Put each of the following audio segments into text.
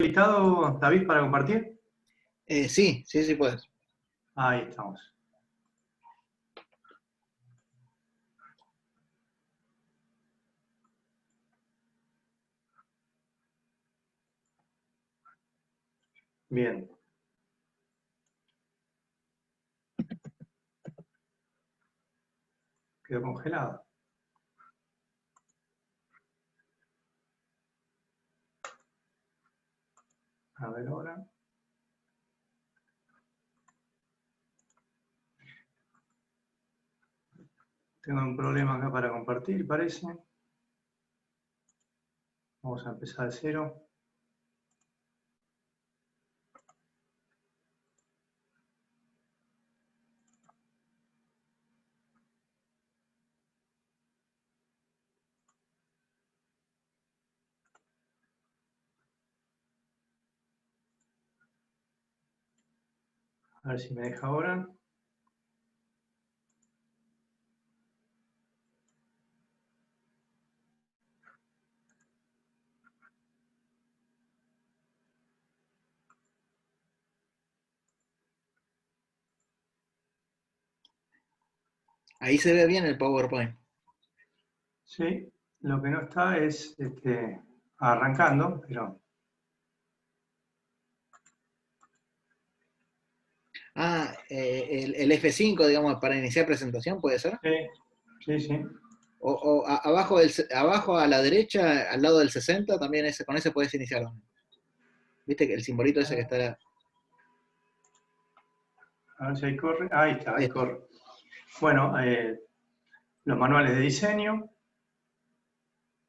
habilitado, David, para compartir? Sí, puedes. Ahí estamos. Bien. Quedó congelado. A ver ahora. Tengo un problema acá para compartir, parece. Vamos a empezar de cero. A ver si me deja ahora. Ahí se ve bien el PowerPoint. Sí, lo que no está es arrancando, pero... El F5, digamos, para iniciar presentación, ¿puede ser? Sí. O abajo a la derecha, al lado del 60, también con ese puedes iniciar. ¿Viste que el simbolito ese que está? A ver si ahí corre. Ahí está, ahí corre. Bueno, los manuales de diseño,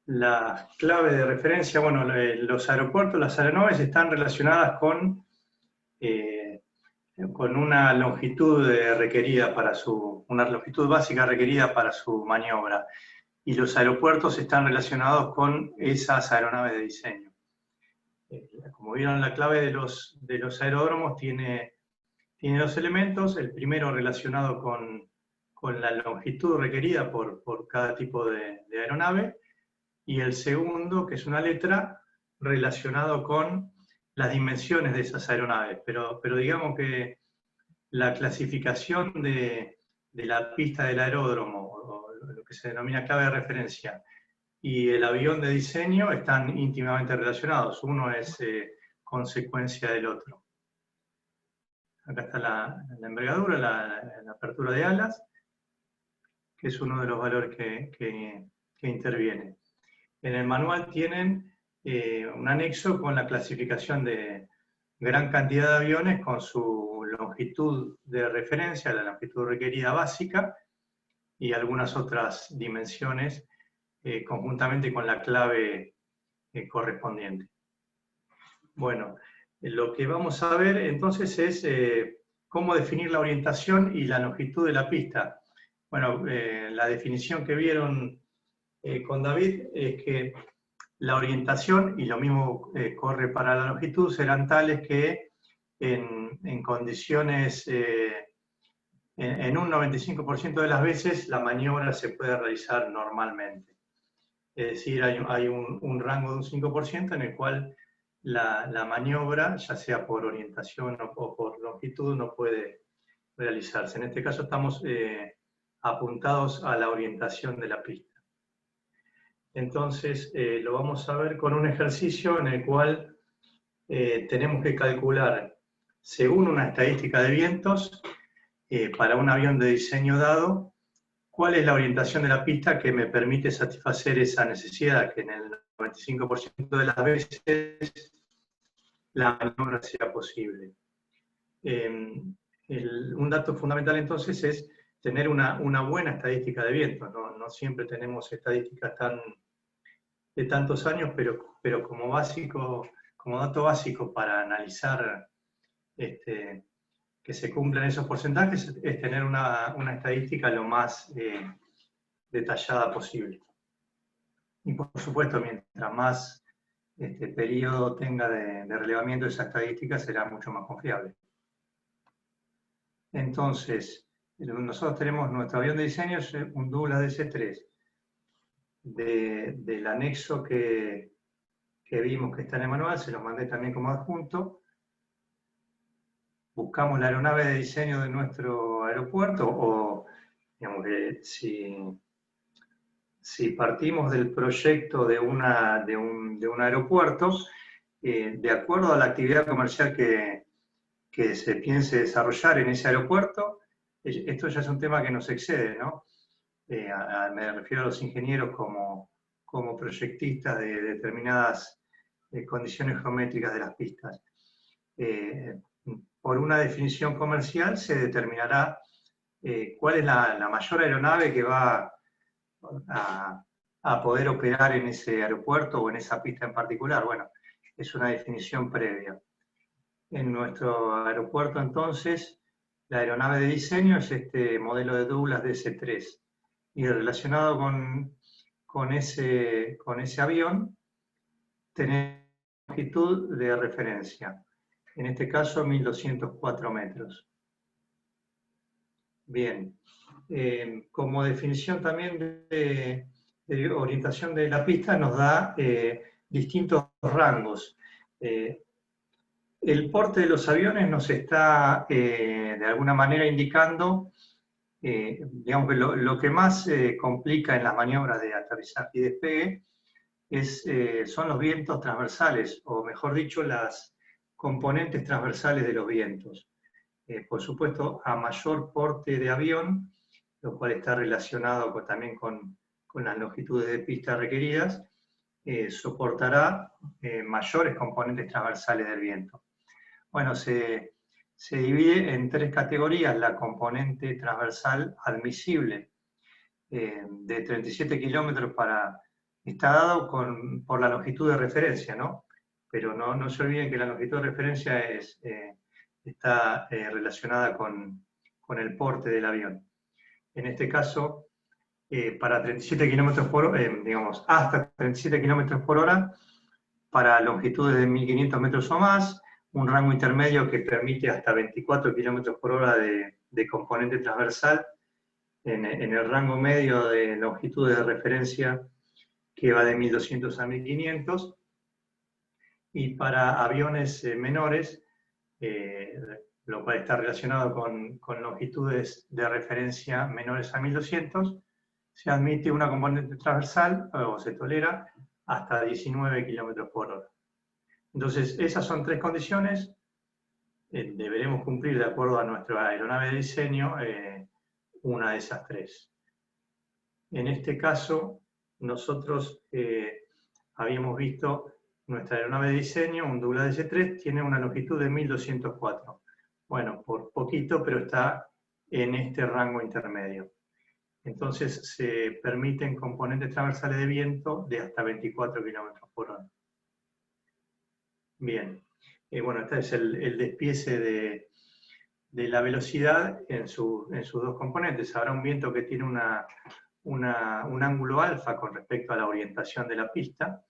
la clave de referencia, bueno, los aeropuertos, las aeronaves están relacionadas con una longitud requerida para una longitud básica requerida para su maniobra. Y los aeropuertos están relacionados con esas aeronaves de diseño. Como vieron, la clave de los aeródromos tiene dos elementos. El primero relacionado con la longitud requerida por cada tipo de aeronave, y el segundo, que es una letra, relacionado con las dimensiones de esas aeronaves. Pero digamos que la clasificación de la pista del aeródromo, o lo que se denomina clave de referencia, y el avión de diseño están íntimamente relacionados. Uno es consecuencia del otro. Acá está la envergadura, la apertura de alas, que es uno de los valores que interviene. En el manual tienen un anexo con la clasificación de gran cantidad de aviones con su longitud de referencia, la longitud requerida básica, y algunas otras dimensiones conjuntamente con la clave correspondiente. Bueno, lo que vamos a ver entonces es cómo definir la orientación y la longitud de la pista. Bueno, la definición que vieron con David es que la orientación, y lo mismo corre para la longitud, serán tales que en condiciones, en un 95% de las veces, la maniobra se puede realizar normalmente. Es decir, hay un rango de un 5% en el cual la maniobra, ya sea por orientación o por longitud, no puede realizarse. En este caso estamos apuntados a la orientación de la pista. Entonces, lo vamos a ver con un ejercicio en el cual tenemos que calcular, según una estadística de vientos, para un avión de diseño dado, cuál es la orientación de la pista que me permite satisfacer esa necesidad, que en el 95% de las veces la maniobra sea posible. Un dato fundamental entonces es tener una buena estadística de vientos. No siempre tenemos estadísticas de tantos años, pero como dato básico para analizar que se cumplan esos porcentajes, es tener una estadística lo más detallada posible. Y por supuesto, mientras más periodo tenga de relevamiento esa estadística, será mucho más confiable. Entonces, nosotros tenemos nuestro avión de diseño, es un Douglas DC-3. Del anexo que que vimos que está en el manual, se los mandé también como adjunto. Buscamos la aeronave de diseño de nuestro aeropuerto, o digamos que si partimos del proyecto de un aeropuerto, de acuerdo a la actividad comercial que se piense desarrollar en ese aeropuerto, esto ya es un tema que nos excede, ¿no? Me refiero a los ingenieros como proyectistas de determinadas condiciones geométricas de las pistas. Por una definición comercial se determinará cuál es la mayor aeronave que va a poder operar en ese aeropuerto o en esa pista en particular. Bueno, es una definición previa. En nuestro aeropuerto, entonces, la aeronave de diseño es este modelo de Douglas DC-3. Y relacionado con ese avión, tenemos longitud de referencia. En este caso, 1204 metros. Bien. Como definición también de orientación de la pista, nos da distintos rangos. El porte de los aviones nos está, de alguna manera, indicando, digamos que lo que más complica en las maniobras de aterrizaje y despegue son los vientos transversales, o mejor dicho, las componentes transversales de los vientos. Por supuesto, a mayor porte de avión, lo cual está relacionado también con las longitudes de pista requeridas, soportará mayores componentes transversales del viento. Bueno, se divide en tres categorías la componente transversal admisible, de 37 kilómetros está dado por la longitud de referencia, ¿no? Pero no se olviden que la longitud de referencia está relacionada con el porte del avión. En este caso, para 37 kilómetros por hora, digamos, hasta 37 kilómetros por hora, para longitudes de 1500 metros o más, un rango intermedio que permite hasta 24 kilómetros por hora de componente transversal, en el rango medio de longitudes de referencia que va de 1200 a 1500, y para aviones menores, lo cual está relacionado con longitudes de referencia menores a 1200, se admite una componente transversal, o se tolera, hasta 19 kilómetros por hora. Entonces, esas son tres condiciones, deberemos cumplir de acuerdo a nuestra aeronave de diseño, una de esas tres. En este caso, nosotros habíamos visto nuestra aeronave de diseño, un Douglas DC-3, tiene una longitud de 1204. Bueno, por poquito, pero está en este rango intermedio. Entonces se permiten componentes transversales de viento de hasta 24 kilómetros por hora. Bien, bueno, este es el despiece de la velocidad en sus dos componentes. Habrá un viento que tiene un ángulo alfa con respecto a la orientación de la pista.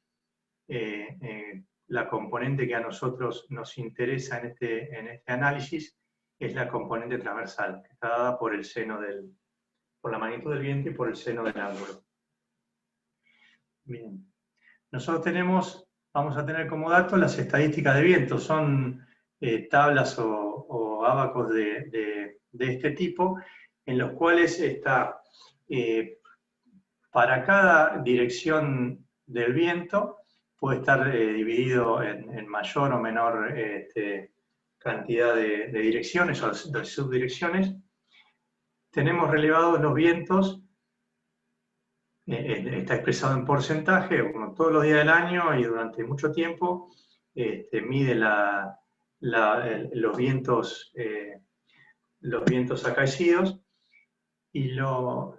La componente que a nosotros nos interesa en este análisis es la componente transversal, que está dada por el seno por la magnitud del viento y por el seno del ángulo. Bien. Nosotros vamos a tener como dato las estadísticas de viento. Son tablas o ábacos de este tipo, en los cuales está, para cada dirección del viento, puede estar dividido en mayor o menor cantidad de direcciones o de subdirecciones. Tenemos relevados los vientos, está expresado en porcentaje, como todos los días del año y durante mucho tiempo, mide los vientos acaecidos y los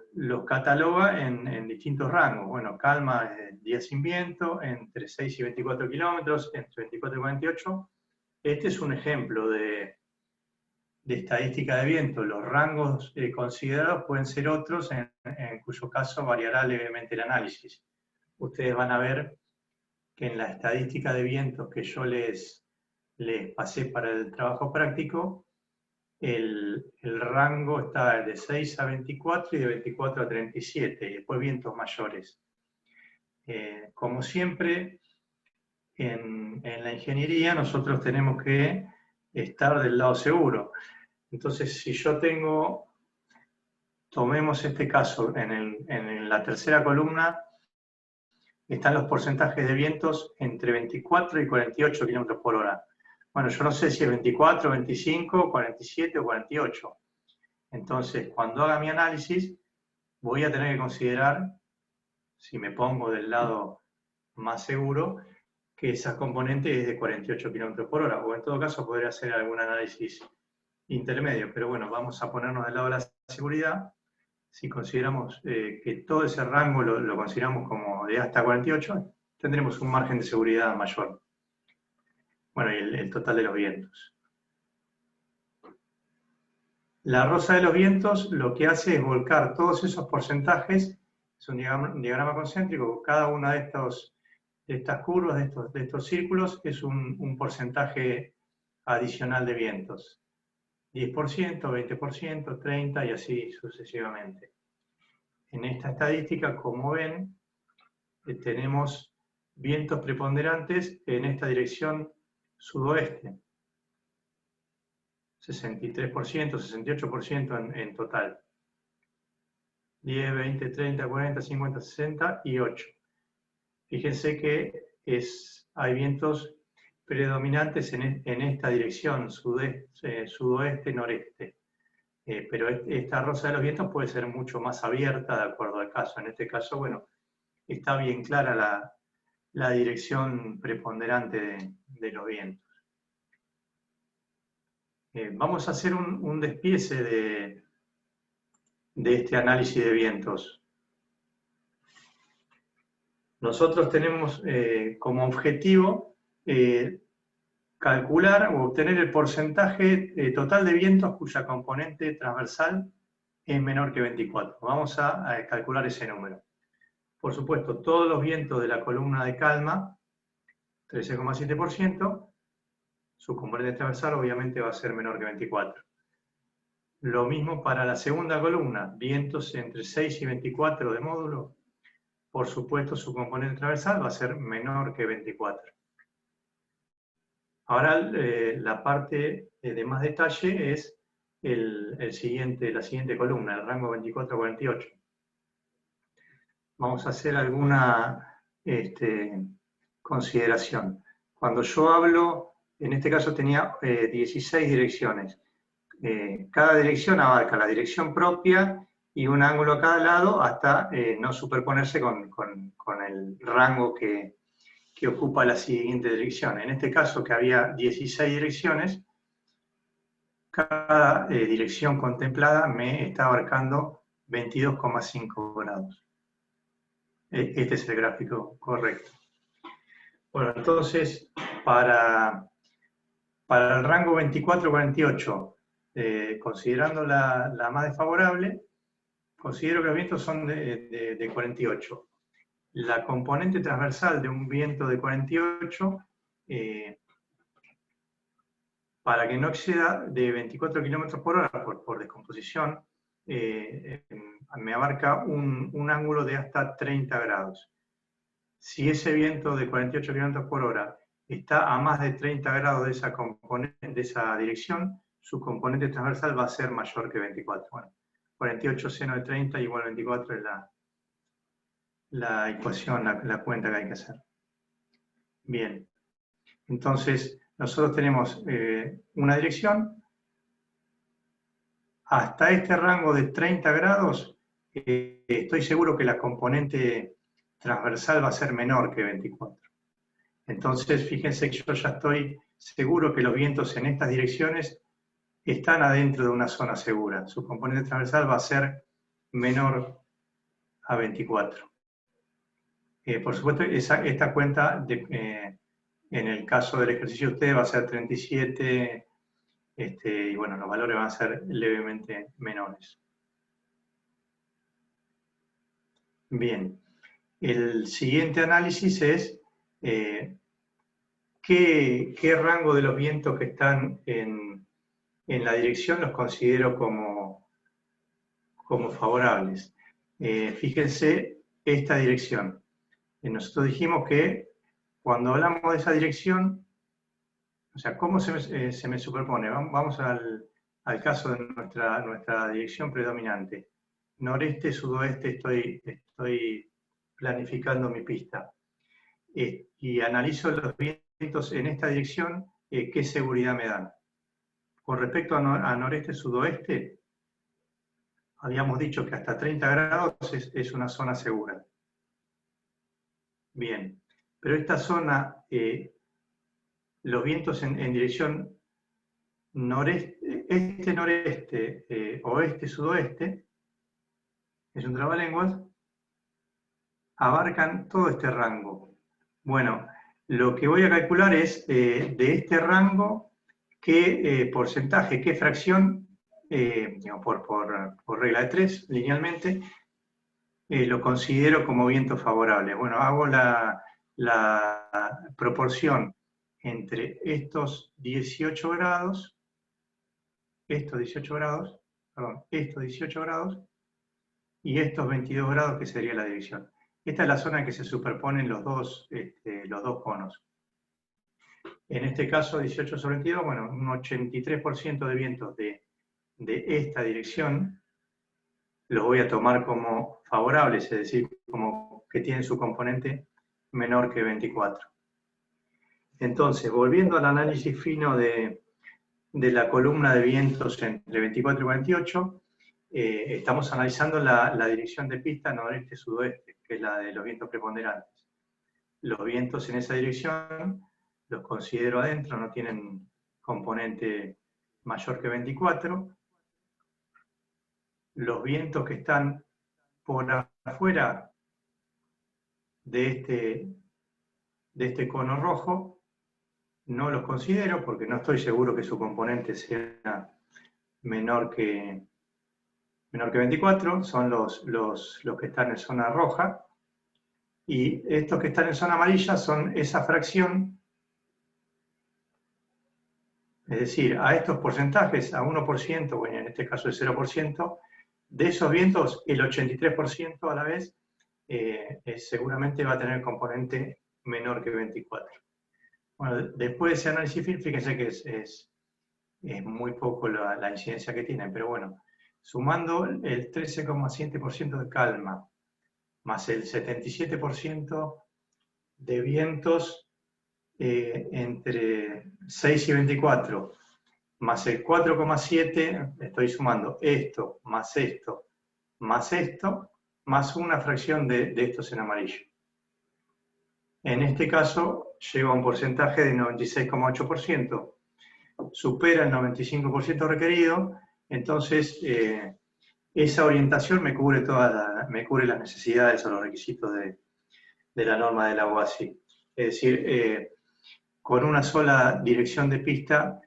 cataloga en distintos rangos. Bueno, calma, día sin viento, entre 6 y 24 kilómetros, entre 24 y 48. Este es un ejemplo de estadística de viento. Los rangos considerados pueden ser otros, en cuyo caso variará levemente el análisis. Ustedes van a ver que en la estadística de vientos que yo les pasé para el trabajo práctico, el rango está de 6 a 24 y de 24 a 37, y después vientos mayores. Como siempre, en la ingeniería nosotros tenemos que estar del lado seguro. Entonces, si yo tengo, tomemos este caso, en la tercera columna están los porcentajes de vientos entre 24 y 48 kilómetros por hora. Bueno, yo no sé si es 24, 25, 47 o 48. Entonces, cuando haga mi análisis, voy a tener que considerar, si me pongo del lado más seguro, que esa componente es de 48 kilómetros por hora, o en todo caso podría hacer algún análisis intermedio, pero bueno, vamos a ponernos del lado de la seguridad. Si consideramos que todo ese rango lo consideramos como de hasta 48, tendremos un margen de seguridad mayor. Bueno, y el total de los vientos. La rosa de los vientos lo que hace es volcar todos esos porcentajes, es un diagrama concéntrico, cada una de estas curvas, de estos círculos, es un porcentaje adicional de vientos. 10%, 20%, 30% y así sucesivamente. En esta estadística, como ven, tenemos vientos preponderantes en esta dirección sudoeste. 63%, 68% en total. 10, 20, 30, 40, 50, 60 y 8. Fíjense que hay vientos predominantes en esta dirección, sudoeste, noreste. Pero esta rosa de los vientos puede ser mucho más abierta de acuerdo al caso. En este caso, bueno, está bien clara la dirección preponderante de los vientos. Vamos a hacer un despiece de este análisis de vientos. Nosotros tenemos como objetivo calcular o obtener el porcentaje total de vientos cuya componente transversal es menor que 24. Vamos a calcular ese número. Por supuesto, todos los vientos de la columna de calma, 13,7%, su componente transversal obviamente va a ser menor que 24. Lo mismo para la segunda columna, vientos entre 6 y 24 de módulo, por supuesto su componente transversal va a ser menor que 24. Ahora la parte de más detalle es la siguiente columna, el rango 24-48. Vamos a hacer alguna consideración. Cuando yo hablo, en este caso tenía 16 direcciones. Cada dirección abarca la dirección propia y un ángulo a cada lado hasta no superponerse con el rango que ocupa la siguiente dirección. En este caso, que había 16 direcciones, cada dirección contemplada me está abarcando 22,5 grados. Este es el gráfico correcto. Bueno, entonces, para el rango 24-48, considerando la más desfavorable, considero que los vientos son de 48. La componente transversal de un viento de 48, para que no exceda de 24 km por hora por descomposición, me abarca un ángulo de hasta 30 grados. Si ese viento de 48 km por hora está a más de 30 grados de esa dirección, su componente transversal va a ser mayor que 24. Bueno, 48 seno de 30 igual a 24 es la ecuación, la cuenta que hay que hacer. Bien, entonces nosotros tenemos una dirección. Hasta este rango de 30 grados, estoy seguro que la componente transversal va a ser menor que 24. Entonces, fíjense que yo ya estoy seguro que los vientos en estas direcciones están adentro de una zona segura. Su componente transversal va a ser menor a 24. Por supuesto, esta cuenta, en el caso del ejercicio de ustedes, va a ser 37, y bueno, los valores van a ser levemente menores. Bien, el siguiente análisis es qué rango de los vientos que están en la dirección los considero como favorables. Fíjense esta dirección. Nosotros dijimos que cuando hablamos de esa dirección, o sea, ¿cómo se me superpone? Vamos al caso de nuestra dirección predominante. Noreste, sudoeste, estoy planificando mi pista. Y analizo los vientos en esta dirección, ¿qué seguridad me dan? Con respecto a noreste, sudoeste, habíamos dicho que hasta 30 grados es una zona segura. Bien, pero esta zona, los vientos en dirección noreste, este-noreste, oeste-sudoeste, es un trabalenguas, abarcan todo este rango. Bueno, lo que voy a calcular es de este rango, qué porcentaje, qué fracción, digamos, por regla de 3, linealmente, lo considero como viento favorable. Bueno, hago la proporción entre estos 18 grados, estos 18 grados, y estos 22 grados, que sería la dirección. Esta es la zona en que se superponen los dos conos. En este caso, 18 sobre 22, bueno, un 83% de vientos de esta dirección los voy a tomar como favorables, es decir, como que tienen su componente menor que 24. Entonces, volviendo al análisis fino de la columna de vientos entre 24 y 48, estamos analizando la dirección de pista noreste-sudoeste, que es la de los vientos preponderantes. Los vientos en esa dirección los considero adentro, no tienen componente mayor que 24. Los vientos que están por afuera de este cono rojo no los considero porque no estoy seguro que su componente sea menor que 24, son los que están en zona roja, y estos que están en zona amarilla son esa fracción, es decir, a estos porcentajes, a 1%, bueno, en este caso el 0%, de esos vientos, el 83% a la vez seguramente va a tener componente menor que 24. Bueno, después de ese análisis, fíjense que es muy poco la incidencia que tienen, pero bueno, sumando el 13,7% de calma, más el 77% de vientos entre 6 y 24, más el 4,7%, estoy sumando esto, más una fracción de estos en amarillo. En este caso, llego a un porcentaje de 96,8%, supera el 95% requerido, entonces esa orientación me cubre las necesidades o los requisitos de la norma del agua así. Es decir, con una sola dirección de pista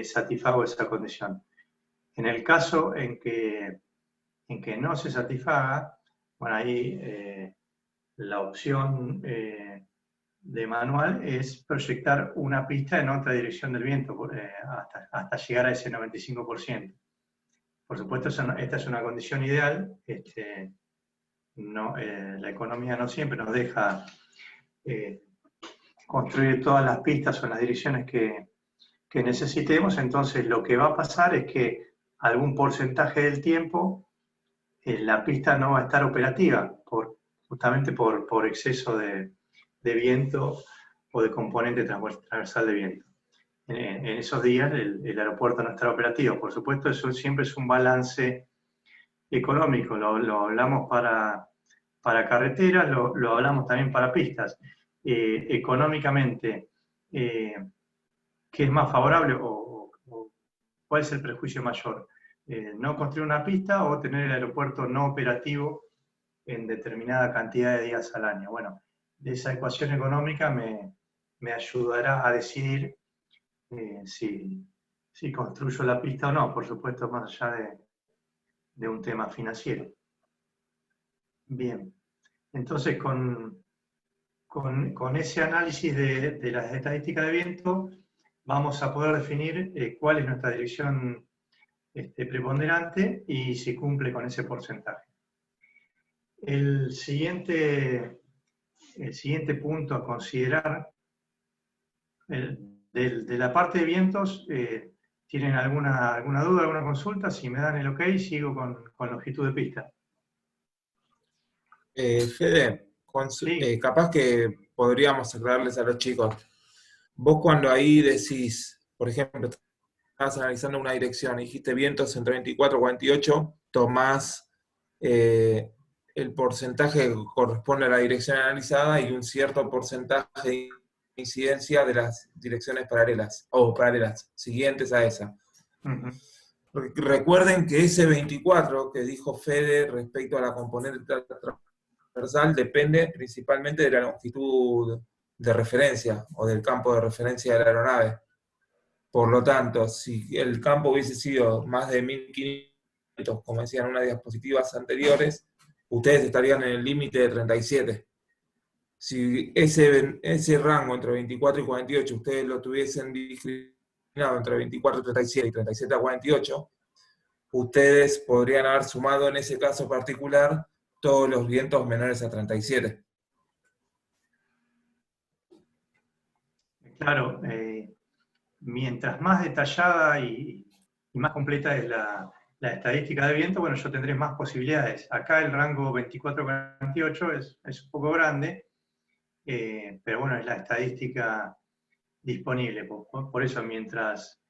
satisfago esa condición. En el caso en que no se satisfaga, bueno, ahí la opción de manual es proyectar una pista en otra dirección del viento hasta llegar a ese 95%. Por supuesto, esta es una condición ideal. La economía no siempre nos deja construir todas las pistas o las direcciones que necesitemos, entonces lo que va a pasar es que algún porcentaje del tiempo la pista no va a estar operativa, justamente por exceso de viento o de componente transversal de viento. En esos días el aeropuerto no estará operativo. Por supuesto, eso siempre es un balance económico, lo hablamos para carreteras, lo hablamos también para pistas. Económicamente, ¿qué es más favorable o cuál es el perjuicio mayor? ¿No construir una pista o tener el aeropuerto no operativo en determinada cantidad de días al año? Bueno, esa ecuación económica me ayudará a decidir si construyo la pista o no, por supuesto, más allá de un tema financiero. Bien, entonces con ese análisis de las estadísticas de viento, vamos a poder definir cuál es nuestra dirección preponderante y si cumple con ese porcentaje. El siguiente punto a considerar De la parte de vientos, ¿tienen alguna duda, alguna consulta? Si me dan el ok, sigo con longitud de pista. Fede, Sí, capaz que podríamos aclararles a los chicos. Vos cuando ahí decís, por ejemplo, estás analizando una dirección, dijiste vientos entre 24 y 48, tomás el porcentaje que corresponde a la dirección analizada y un cierto porcentaje de incidencia de las direcciones paralelas, o paralelas, siguientes a esa. uh-huh. Recuerden que ese 24 que dijo Fede respecto a la componente transversal depende principalmente de la longitud de referencia o del campo de referencia de la aeronave. Por lo tanto, si el campo hubiese sido más de 1500, como decían en unas diapositivas anteriores, ustedes estarían en el límite de 37. Si ese rango entre 24 y 48 ustedes lo tuviesen discriminado entre 24 y 37 y 37 a 48, ustedes podrían haber sumado en ese caso particular todos los vientos menores a 37. Claro, mientras más detallada y más completa es la estadística de viento, bueno, yo tendré más posibilidades. Acá el rango 24-48 es un poco grande, pero bueno, es la estadística disponible. Por eso, mientras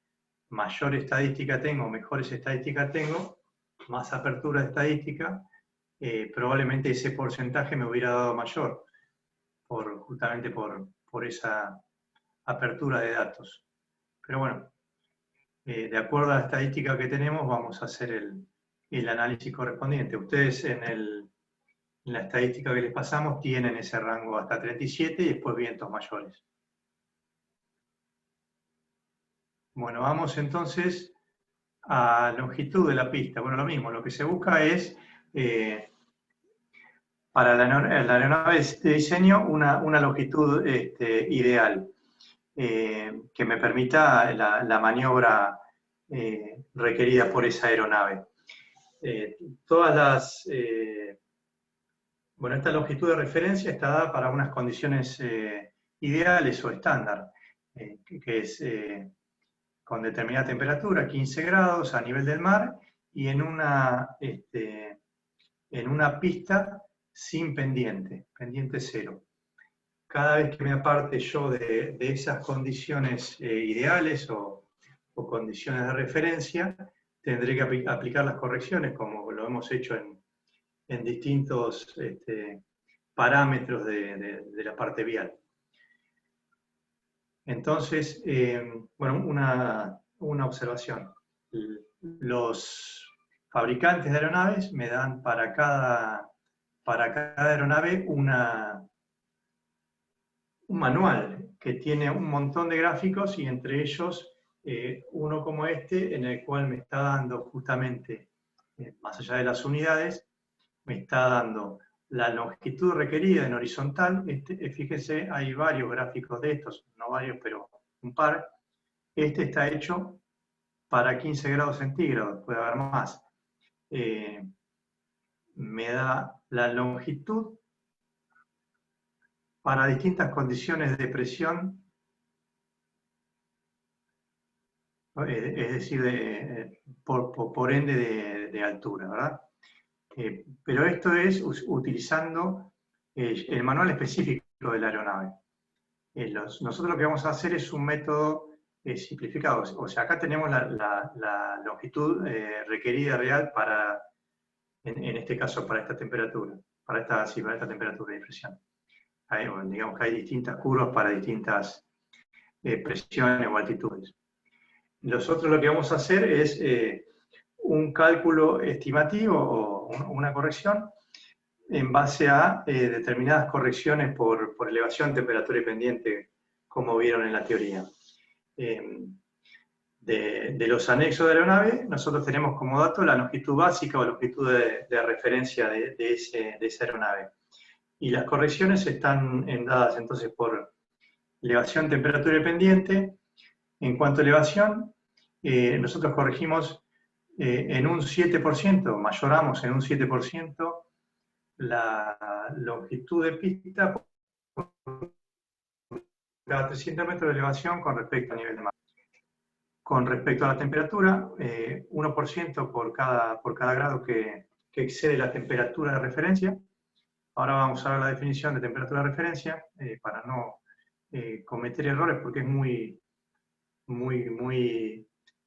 mayor estadística tengo, mejores estadísticas tengo, más apertura de estadística, probablemente ese porcentaje me hubiera dado mayor, justamente por esa apertura de datos. Pero bueno, de acuerdo a la estadística que tenemos, vamos a hacer el análisis correspondiente. Ustedes en la estadística que les pasamos tienen ese rango hasta 37 y después vientos mayores. Bueno, vamos entonces a longitud de la pista. Bueno, lo mismo, lo que se busca es, para la aeronave de diseño, una longitud ideal, que me permita la maniobra requerida por esa aeronave. Bueno, esta longitud de referencia está dada para unas condiciones ideales o estándar, que es con determinada temperatura, 15 grados a nivel del mar, y en una pista sin pendiente cero. Cada vez que me aparte yo de esas condiciones ideales o condiciones de referencia, tendré que aplicar las correcciones, como lo hemos hecho en distintos parámetros de la parte vial. Entonces, bueno, una observación. Los fabricantes de aeronaves me dan para cada aeronave un manual que tiene un montón de gráficos y entre ellos uno como este, en el cual me está dando justamente, más allá de las unidades, me está dando la longitud requerida en horizontal. Fíjese, hay varios gráficos de estos, no varios, pero un par. Este está hecho para 15 grados centígrados, puede haber más. Me da la longitud para distintas condiciones de presión, es decir, por ende de altura, ¿verdad? Pero esto es utilizando el manual específico de la aeronave. Nosotros lo que vamos a hacer es un método simplificado. O sea, acá tenemos la longitud requerida real para, en este caso, para esta temperatura, para esta temperatura de presión. Digamos que hay distintas curvas para distintas presiones o altitudes. Nosotros lo que vamos a hacer es un cálculo estimativo o una corrección en base a determinadas correcciones por elevación, temperatura y pendiente, como vieron en la teoría. De los anexos de la aeronave, nosotros tenemos como dato la longitud básica o longitud de referencia de esa aeronave. Y las correcciones están dadas entonces por elevación, temperatura y pendiente. En cuanto a elevación, nosotros corregimos en un 7%, mayoramos en un 7% la longitud de pista cada 300 metros de elevación con respecto al nivel de mar. Con respecto a la temperatura, 1% por cada grado que excede la temperatura de referencia. Ahora vamos a ver la definición de temperatura de referencia para no cometer errores porque es muy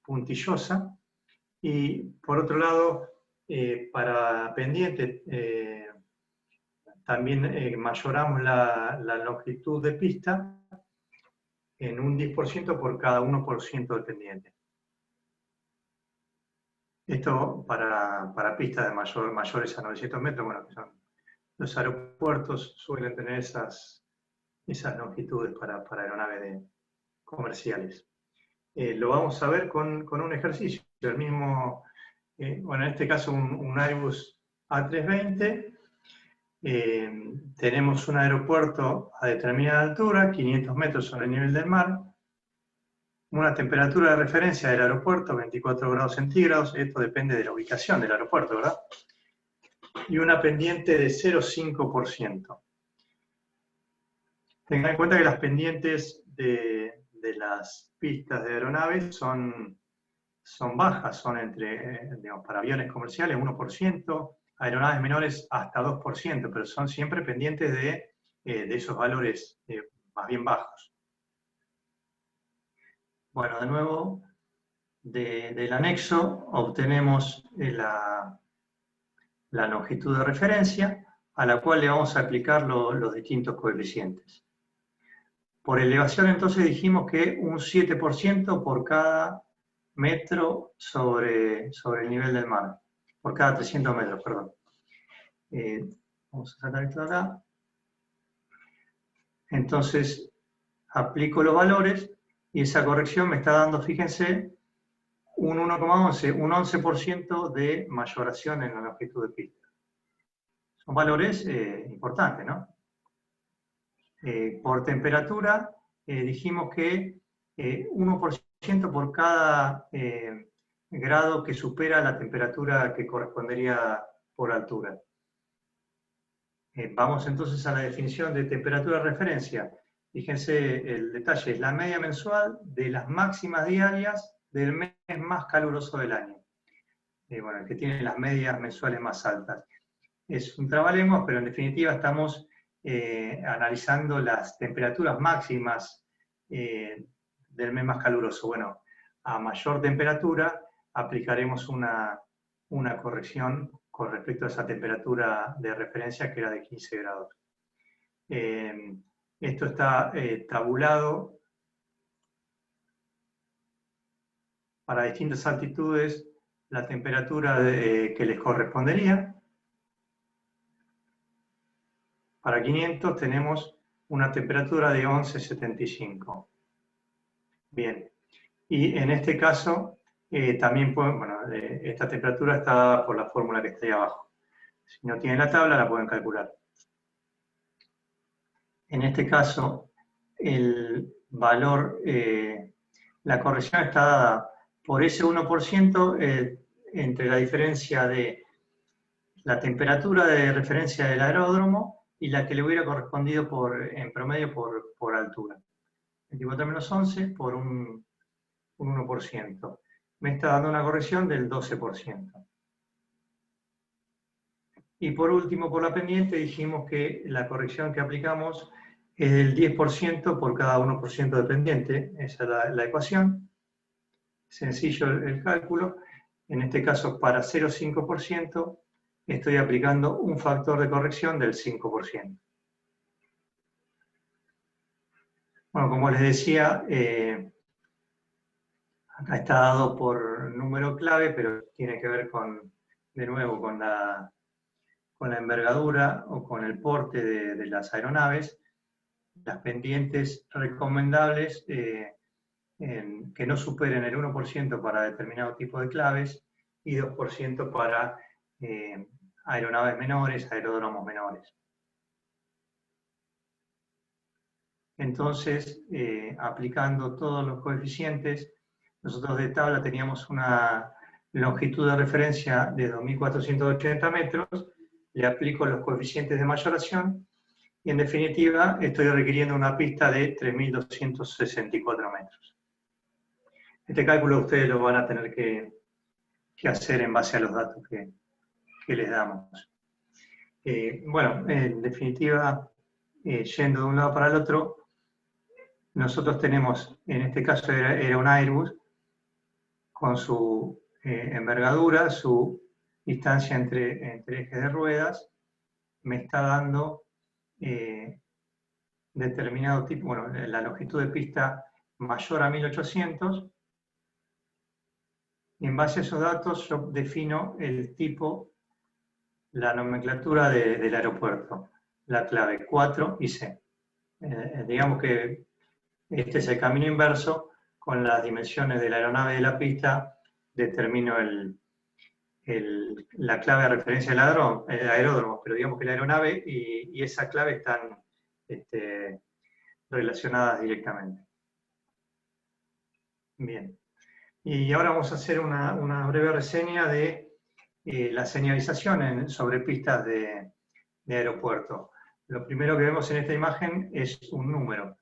puntillosa. Y por otro lado, para pendiente, también mayoramos la longitud de pista en un 10% por cada 1% de pendiente. Esto para pistas de mayores a 900 metros, bueno, que son los aeropuertos suelen tener esas longitudes para aeronaves comerciales. Lo vamos a ver con un ejercicio. El mismo, bueno, en este caso un Airbus A320. Tenemos un aeropuerto a determinada altura, 500 metros sobre el nivel del mar. Una temperatura de referencia del aeropuerto, 24 grados centígrados. Esto depende de la ubicación del aeropuerto, ¿verdad? Y una pendiente de 0,5%. Tengan en cuenta que las pendientes de las pistas de aeronaves son bajas, son digamos, para aviones comerciales 1%, aeronaves menores hasta 2%, pero son siempre pendientes de esos valores más bien bajos. Bueno, de nuevo, del anexo obtenemos la longitud de referencia, a la cual le vamos a aplicar los distintos coeficientes. Por elevación, entonces, dijimos que un 7% por cada metro sobre el nivel del mar, por cada 300 metros, perdón. Vamos a sacar esto de acá. Entonces, aplico los valores y esa corrección me está dando, fíjense, un 1,11, un 11% de mayoración en la longitud de pista. Son valores importantes, ¿no? Por temperatura, dijimos que 1% por cada grado que supera la temperatura que correspondería por altura. Vamos entonces a la definición de temperatura de referencia. Fíjense el detalle, es la media mensual de las máximas diarias del mes más caluroso del año. Bueno, el que tiene las medias mensuales más altas. Es un trabalengua, pero en definitiva estamos analizando las temperaturas máximas del mes más caluroso. Bueno, a mayor temperatura aplicaremos una corrección con respecto a esa temperatura de referencia que era de 15 grados. Esto está tabulado para distintas altitudes, la temperatura que les correspondería. Para 500 tenemos una temperatura de 11,75. Bien, y en este caso también esta temperatura está dada por la fórmula que está ahí abajo. Si no tienen la tabla, la pueden calcular. En este caso, el valor, la corrección está dada por ese 1% entre la diferencia de la temperatura de referencia del aeródromo y la que le hubiera correspondido en promedio por altura. 24 menos 11 por un 1%. Me está dando una corrección del 12%. Y por último, por la pendiente, dijimos que la corrección que aplicamos es del 10% por cada 1% de pendiente. Esa es la ecuación. Sencillo el cálculo. En este caso, para 0,5%, estoy aplicando un factor de corrección del 5%. Bueno, como les decía, acá está dado por número clave, pero tiene que ver de nuevo con la envergadura o con el porte de las aeronaves. Las pendientes recomendables que no superen el 1% para determinado tipo de claves y 2% para aeronaves menores, aeródromos menores. Entonces, aplicando todos los coeficientes, nosotros de tabla teníamos una longitud de referencia de 2.480 metros, le aplico los coeficientes de mayoración Y en definitiva, estoy requiriendo una pista de 3.264 metros. Este cálculo ustedes lo van a tener que hacer en base a los datos que les damos. Bueno, en definitiva, yendo de un lado para el otro, nosotros tenemos, en este caso era un Airbus, con su envergadura, su distancia entre ejes de ruedas, me está dando determinado tipo, bueno, la longitud de pista mayor a 1800, y en base a esos datos yo defino el tipo, la nomenclatura del aeropuerto, la clave 4 y C. Digamos que este es el camino inverso, con las dimensiones de la aeronave y de la pista, determino la clave de referencia del aeródromo, pero digamos que la aeronave y esa clave están relacionadas directamente. Bien. Y ahora vamos a hacer una breve reseña de la señalización sobre pistas de aeropuerto. Lo primero que vemos en esta imagen es un número.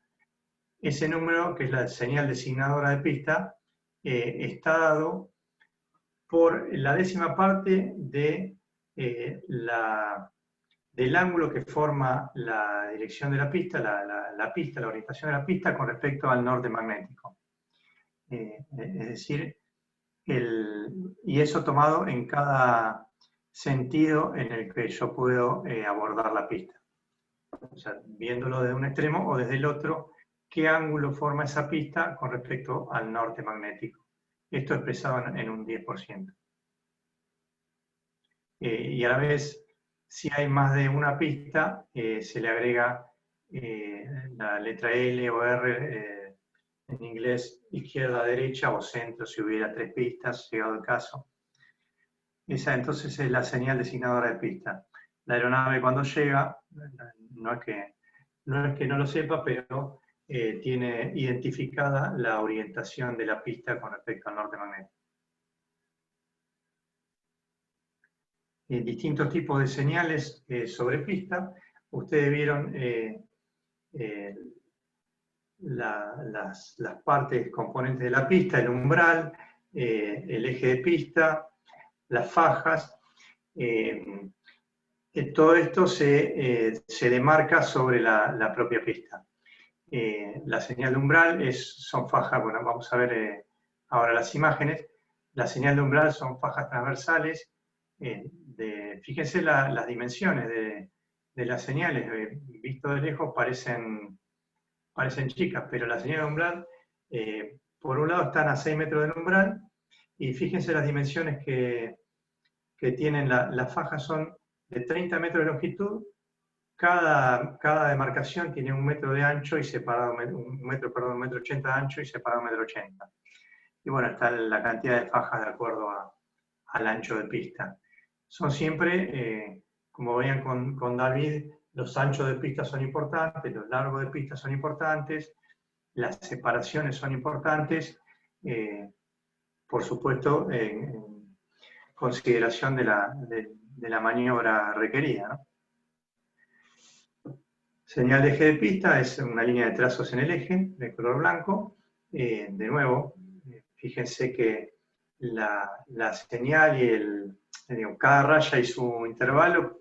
Ese número, que es la señal designadora de pista, está dado por la décima parte del ángulo que forma la dirección de la pista, la orientación de la pista con respecto al norte magnético. Es decir, y eso tomado en cada sentido en el que yo puedo abordar la pista. O sea, viéndolo desde un extremo o desde el otro, qué ángulo forma esa pista con respecto al norte magnético. Esto expresado en un 10%. Y a la vez, si hay más de una pista, se le agrega la letra L o R, en inglés, izquierda, derecha o centro, si hubiera 3 pistas, llegado el caso. Esa entonces es la señal designadora de pista. La aeronave cuando llega, no es que no lo sepa, pero tiene identificada la orientación de la pista con respecto al norte magnético. Distintos tipos de señales sobre pista. Ustedes vieron las partes componentes de la pista, el umbral, el eje de pista, las fajas. Todo esto se demarca sobre la propia pista. La señal de umbral son fajas, bueno, vamos a ver ahora las imágenes. La señal de umbral son fajas transversales. Fíjense las dimensiones de las señales. Visto de lejos parecen chicas, pero la señal de umbral, por un lado están a 6 metros del umbral, y fíjense las dimensiones que tienen las fajas son de 30 metros de longitud. Cada demarcación tiene 1 metro de ancho y separado, 1 metro 80 de ancho y separado 1,80 m. Y bueno, está la cantidad de fajas de acuerdo al ancho de pista. Son siempre, como veían con David, los anchos de pista son importantes, los largos de pista son importantes, las separaciones son importantes, por supuesto, en consideración de la maniobra requerida, ¿no? Señal de eje de pista es una línea de trazos en el eje de color blanco. De nuevo, fíjense que la señal y cada raya y su intervalo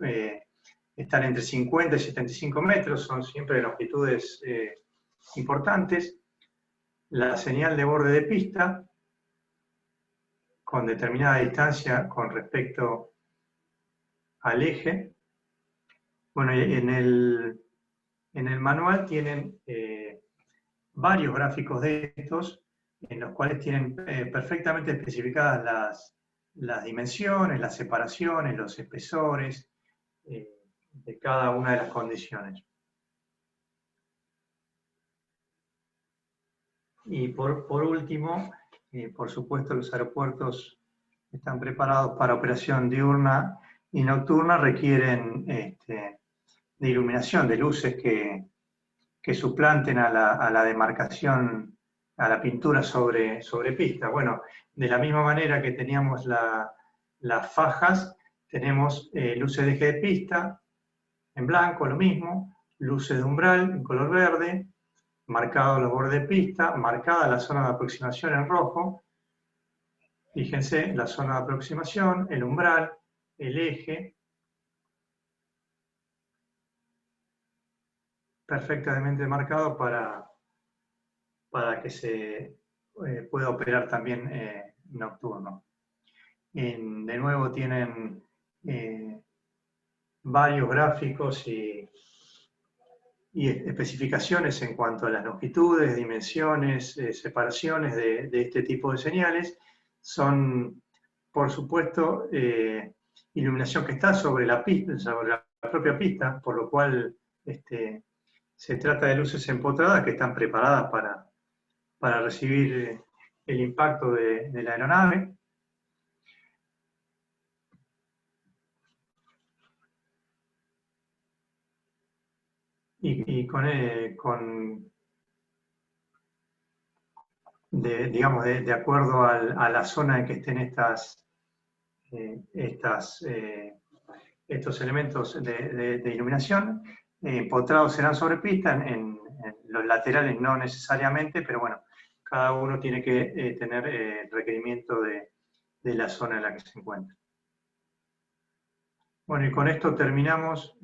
están entre 50 y 75 metros, son siempre de longitudes importantes. La señal de borde de pista, con determinada distancia con respecto al eje. Bueno, en el manual tienen varios gráficos de estos, en los cuales tienen perfectamente especificadas las dimensiones, las separaciones, los espesores de cada una de las condiciones. Y por último, por supuesto, los aeropuertos están preparados para operación diurna y nocturna, requieren de iluminación, de luces que suplanten a la demarcación, a la pintura sobre pista. Bueno, de la misma manera que teníamos las fajas, tenemos luces de eje de pista, en blanco, lo mismo, luces de umbral en color verde, marcado los bordes de pista, marcada la zona de aproximación en rojo. Fíjense, la zona de aproximación, el umbral, el eje, perfectamente marcado para que se pueda operar también nocturno. De nuevo tienen varios gráficos y especificaciones en cuanto a las longitudes, dimensiones, separaciones de este tipo de señales. Son, por supuesto, iluminación que está sobre la pista, sobre la propia pista, por lo cual se trata de luces empotradas que están preparadas para recibir el impacto de la aeronave. Y digamos, de acuerdo a la zona en que estén estos elementos de iluminación, empotrados serán sobre pista, en los laterales no necesariamente, pero bueno, cada uno tiene que tener el requerimiento de la zona en la que se encuentra. Bueno, y con esto terminamos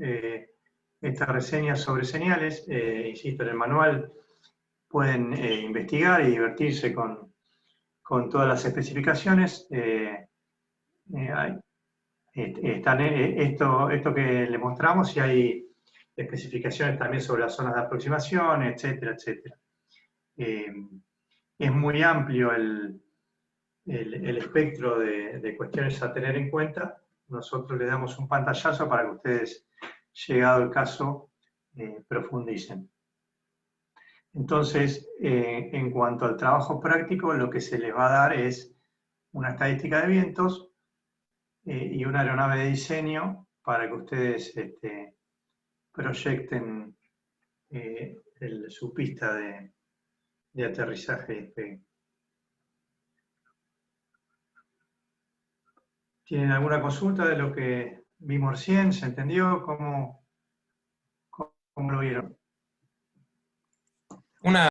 esta reseña sobre señales. Insisto, en el manual pueden investigar y divertirse con todas las especificaciones. Están esto que le mostramos, y hay especificaciones también sobre las zonas de aproximación, etcétera, etcétera. Es muy amplio el espectro de cuestiones a tener en cuenta. Nosotros les damos un pantallazo para que ustedes, llegado el caso, profundicen. Entonces, en cuanto al trabajo práctico, lo que se les va a dar es una estadística de vientos y una aeronave de diseño para que ustedes proyecten su pista de aterrizaje y despegue. ¿Tienen alguna consulta de lo que vimos recién? ¿Se entendió? ¿Cómo lo vieron? Una